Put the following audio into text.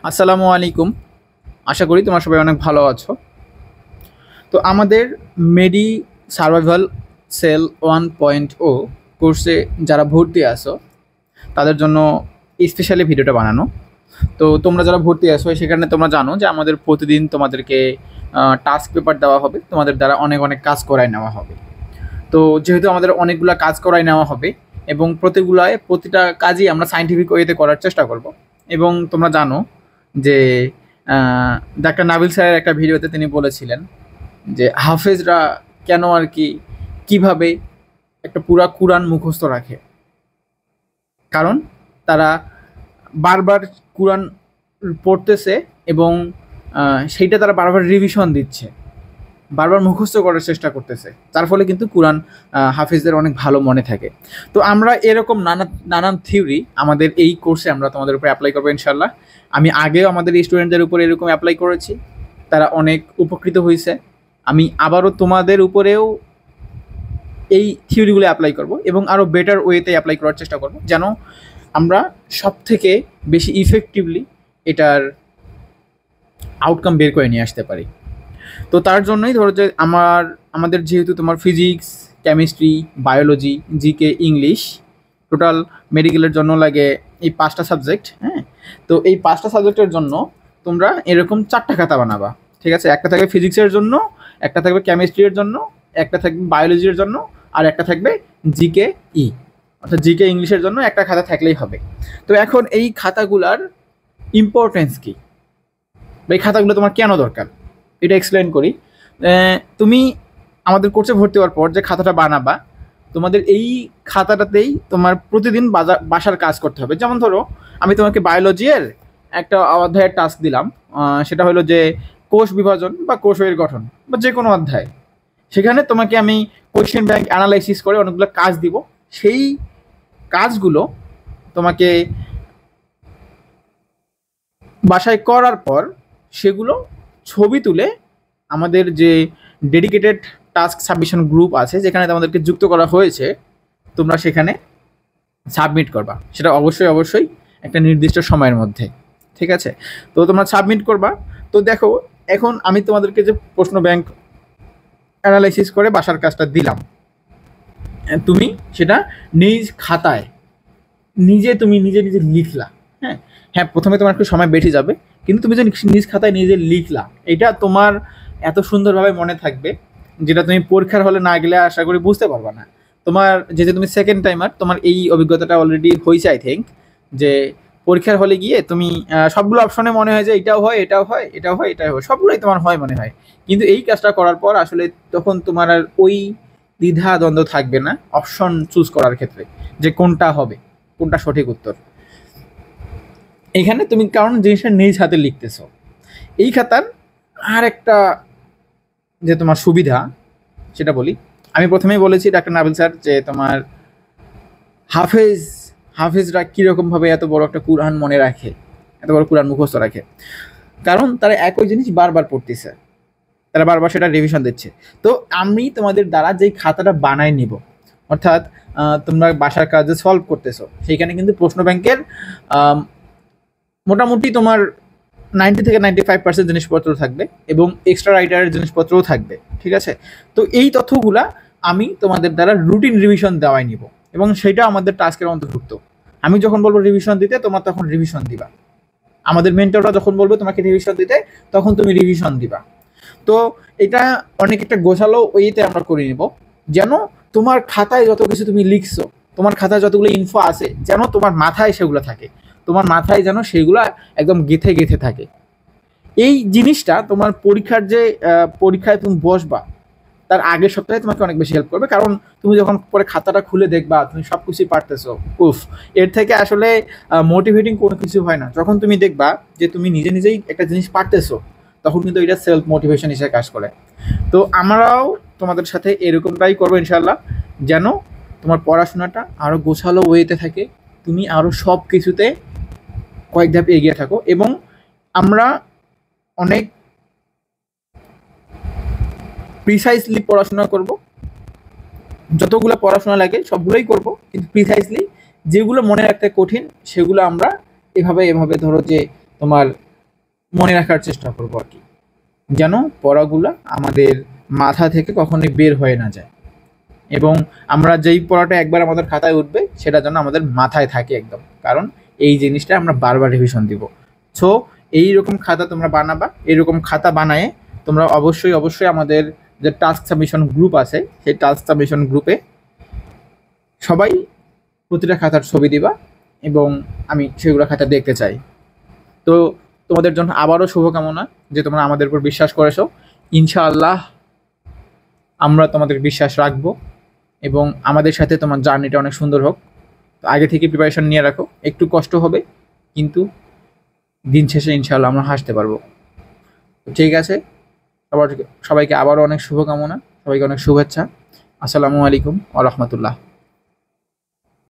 আসসালামু আলাইকুম। আশা করি তোমরা সবাই অনেক ভালো আছো। তো আমাদের মেডি সার্ভাইভাল সেল 1.0 কোর্সে যারা ভর্তি আছো তাদের জন্য স্পেশালি ভিডিওটা বানানো। তো তোমরা যারা ভর্তি আছো সেখানে তোমরা জানো যে আমাদের প্রতিদিন তোমাদেরকে টাস্ক পেপার দেওয়া হবে, তোমাদের দ্বারা অনেক অনেক কাজ করায় নেওয়া হবে। তো যেহেতু আমাদের অনেকগুলো কাজ করায় নেওয়া হবে এবং প্রতিটা কাজই আমরা সায়েন্টিফিক ওয়েতে করার চেষ্টা করব। এবং তোমরা জানো যে ডাক্তার নাবিল স্যারের একটা ভিডিওতে তিনি বলেছিলেন যে হাফেজরা কেন আর কি কিভাবে একটা পুরা কুরআন মুখস্থ রাখে, কারণ তারা বারবার কুরআন পড়তেছে এবং সেইটা তারা বারবার রিভিশন দিচ্ছে, বারবার মুখস্থ করার চেষ্টা করতেছে, তার ফলে কিন্তু কুরআন হাফিজদের অনেক ভালো মনে থাকে। তো আমরা এরকম নানান থিওরি আমাদের এই কোর্সে আমরা তোমাদের উপরে অ্যাপ্লাই করবো ইনশাল্লাহ। আমি আগেও আমাদের স্টুডেন্টদের উপরে এরকম অ্যাপ্লাই করেছি, তারা অনেক উপকৃত হয়েছে। আমি আবারও তোমাদের উপরেও এই থিওরিগুলো অ্যাপ্লাই করব এবং আরও বেটার ওয়েতে অ্যাপ্লাই করার চেষ্টা করব, যেন আমরা সব থেকে বেশি ইফেক্টিভলি এটার আউটকাম বের করে নিয়ে আসতে পারি। তো তার জন্যই ধরো যে আমাদের যেহেতু তোমার physics, chemistry, biology, GK, English, total মেডিকেলের জন্য লাগে এই 5টা সাবজেক্ট। হ্যাঁ, তো এই 5টা সাবজেক্টের জন্য তোমরা এরকম 4টা খাতা বানাবা, ঠিক আছে? একটা থাকবে ফিজিক্সের জন্য, একটা থাকবে কেমিস্ট্রির জন্য, একটা থাকবে বায়োলজির জন্য, আর একটা থাকবে জিকে অর্থাৎ জিকে ইংলিশের জন্য একটা খাতা থাকলেই হবে। তো এখন এই খাতাগুলার ইম্পর্টেন্স কী, এই খাতাগুলো তোমার কেন দরকার এটা এক্সপ্লেন করি। তুমি আমাদের কোর্সে ভর্তি হওয়ার পর যে খাতাটা বানাবা, তোমাদের এই খাতাটাতেই তোমার প্রতিদিন বাসার কাজ করতে হবে। যেমন ধরো আমি তোমাকে বায়োলজির একটা অধ্যায়ের টাস্ক দিলাম, সেটা হলো যে কোষ বিভাজন বা কোষের গঠন বা যে কোনো অধ্যায়। সেখানে তোমাকে আমি কোয়েশ্চেন ব্যাংক অ্যানালাইসিস করে অনেকগুলো কাজ দিব। সেই কাজগুলো তোমাকে বাসায় করার পর সেগুলো ছবি তুলে আমাদের যে ডেডিকেটেড টাস্ক সাবমিশন গ্রুপ আছে, যেখানে তোমাদেরকে যুক্ত করা হয়েছে, তোমরা সেখানে সাবমিট করবা। সেটা অবশ্যই একটা নির্দিষ্ট সময়ের মধ্যে, ঠিক আছে? তো তোমরা সাবমিট করবা। তো দেখো, এখন আমি তোমাদেরকে যে প্রশ্ন ব্যাংক অ্যানালাইসিস করে বাসার কাজটা দিলাম, তুমি সেটা নিজ খাতায় তুমি নিজে লিখলা। হ্যাঁ হ্যাঁ, প্রথমে তোমার একটু সময় বেশি যাবে, কিন্তু তুমি যে নিজ খাতায় নিজে লিখলা, এটা তোমার এত সুন্দরভাবে মনে থাকবে যেটা তুমি পরীক্ষার হলে না গেলে আশা করি বুঝতে পারবা না। তোমার যেহেতু তুমি সেকেন্ড টাইমার, তোমার এই অভিজ্ঞতাটা অলরেডি হয়েছে আই থিঙ্ক, যে পরীক্ষার হলে গিয়ে তুমি সবগুলো অপশনে মনে হয় যে এটাও হয়, এটাও হয়, এটাও হয়, এটাও হয়, সবগুলোই তোমার হয় মনে হয়। কিন্তু এই কাজটা করার পর আসলে তখন তোমার আর ওই দ্বিধা দ্বন্দ্ব থাকবে না অপশন চুজ করার ক্ষেত্রে, যে কোনটা হবে, কোনটা সঠিক উত্তর। এখানে তুমি কারণ জিনিসটা নিজ হাতে লিখতেছো। এই খাতার আর একটা যে তোমার সুবিধা সেটা বলি। আমি প্রথমেই বলেছি ডাক্তার নাবিল স্যার যে তোমার হাফেজরা কীরকমভাবে এত বড় একটা কুরআন মনে রাখে, এত বড় কুরআন মুখস্থ রাখে, কারণ তারা একই জিনিস বারবার পড়তেছে, তারা বারবার সেটা রিভিশন দিচ্ছে। তো আমি তোমাদের দ্বারা যেই খাতাটা বানাই নিব, অর্থাৎ তোমরা বাসার কাজে সলভ করতেছো, সেইখানে কিন্তু প্রশ্ন ব্যাংকের মোটামুটি তোমার 90 থেকে 95% জিনিসপত্র থাকবে এবং এক্সট্রা রাইটারের জিনিসপত্রও থাকবে, ঠিক আছে? তো এই তথ্যগুলা আমি তোমাদের দ্বারা রুটিন রিভিশন দেওয়াই নিব এবং সেটা আমাদের টাস্কের অন্তর্ভুক্ত। আমি যখন বলবো রিভিশন দিতে, তোমরা তখন রিভিশন দিবা। আমাদের মেন্টররা যখন বলবে তোমাকে রিভিশন দিতে, তখন তুমি রিভিশন দিবা। তো এটা অনেক একটা গোছালো ওয়েতে আমরা করে নিব, যেন তোমার খাতায় যত কিছু তুমি লিখছো, তোমার খাতায় যতগুলো ইনফো আছে, যেন তোমার মাথায় সেগুলো থাকে, তোমার মাথায় যেন সেগুলো একদম গেথে থাকে। এই জিনিসটা তোমার পরীক্ষায় তুমি বসবা তার আগের সপ্তাহে তোমাকে অনেক বেশি হেল্প করবে, কারণ তুমি যখন পরে খাতাটা খুলে দেখবা তুমি সব কিছুই পারতেছো, এর থেকে আসলে মোটিভেটিং কোনো কিছু হয় না। যখন তুমি দেখবা যে তুমি নিজেই একটা জিনিস পারতেছো, তখন কিন্তু এটা সেলফ মোটিভেশন হিসেবে কাজ করে। তো আমরাও তোমাদের সাথে এরকমটাই করবো ইনশাল্লাহ, যেন তোমার পড়াশোনাটা আরও গোছালো ওয়েতে থাকে, তুমি আরও সব কিছুতে কয়েক ধাপ এগিয়ে থাকো। এবং আমরা অনেক প্রিসাইসলি পড়াশোনা করব, যতগুলো পড়াশোনা লাগে সবগুলোই করব, কিন্তু প্রিসাইসলি যেগুলো মনে রাখতে কঠিন সেগুলো আমরা এভাবে ধরো যে তোমার মনে রাখার চেষ্টা করবো আর কি, যেন পড়াগুলা আমাদের মাথা থেকে কখনোই বের হয়ে না যায়, এবং আমরা যেই পড়াটা একবার আমাদের খাতায় উঠবে সেটা যেন আমাদের মাথায় থাকে একদম, কারণ এই জিনিসটা আমরা বারবার রিভিশন দিব। সো এইরকম খাতা তোমরা বানাবা, এরকম খাতা বানায়ে তোমরা অবশ্যই অবশ্যই আমাদের যে টাস্ক সাবমিশন গ্রুপ আছে সেই টাস্ক সাবমিশন গ্রুপে সবাই প্রতিটা খাতার ছবি দিবা, এবং আমি সেগুলো খাতা দেখতে চাই। তো তোমাদের জন্য আবারও শুভকামনা যে তোমরা আমাদের উপর বিশ্বাস করেছো। ইনশাআল্লাহ আমরা তোমাদের বিশ্বাস রাখবো, এবং আমাদের সাথে তোমার জার্নিটা অনেক সুন্দর হোক। তো আগে থেকে প্রিপারেশন নিয়ে রাখো, একটু কষ্ট হবে কিন্তু দিন শেষে ইনশাআল্লাহ আমরা হাসতে পারবো। তো ঠিক আছে, সবাইকে আবারও অনেক শুভকামনা, সবাইকে অনেক শুভেচ্ছা। আসসালামু আলাইকুম ওয়া রাহমাতুল্লাহ।